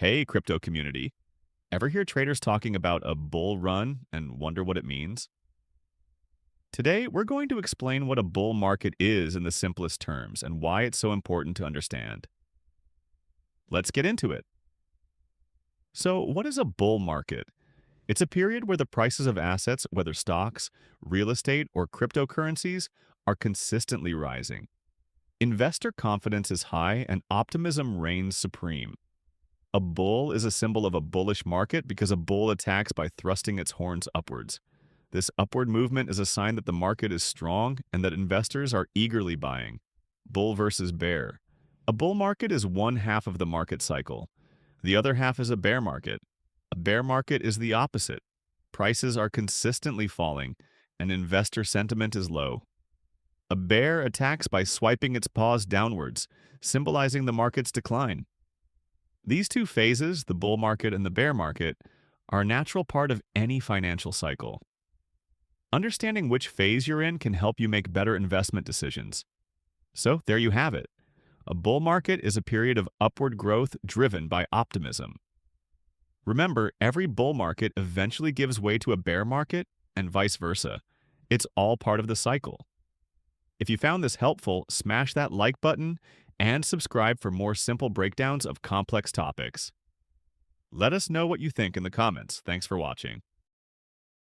Hey, crypto community. Ever hear traders talking about a bull run and wonder what it means? Today, we're going to explain what a bull market is in the simplest terms and why it's so important to understand. Let's get into it. So, what is a bull market? It's a period where the prices of assets, whether stocks, real estate, or cryptocurrencies, are consistently rising. Investor confidence is high and optimism reigns supreme. A bull is a symbol of a bullish market because a bull attacks by thrusting its horns upwards. This upward movement is a sign that the market is strong and that investors are eagerly buying. Bull versus bear. A bull market is one half of the market cycle. The other half is a bear market. A bear market is the opposite. Prices are consistently falling and investor sentiment is low. A bear attacks by swiping its paws downwards, symbolizing the market's decline. These two phases, the bull market and the bear market, are a natural part of any financial cycle. Understanding which phase you're in can help you make better investment decisions. So, there you have it. A bull market is a period of upward growth driven by optimism. Remember, every bull market eventually gives way to a bear market and vice versa. It's all part of the cycle. If you found this helpful, smash that like button and subscribe for more simple breakdowns of complex topics. Let us know what you think in the comments. Thanks for watching.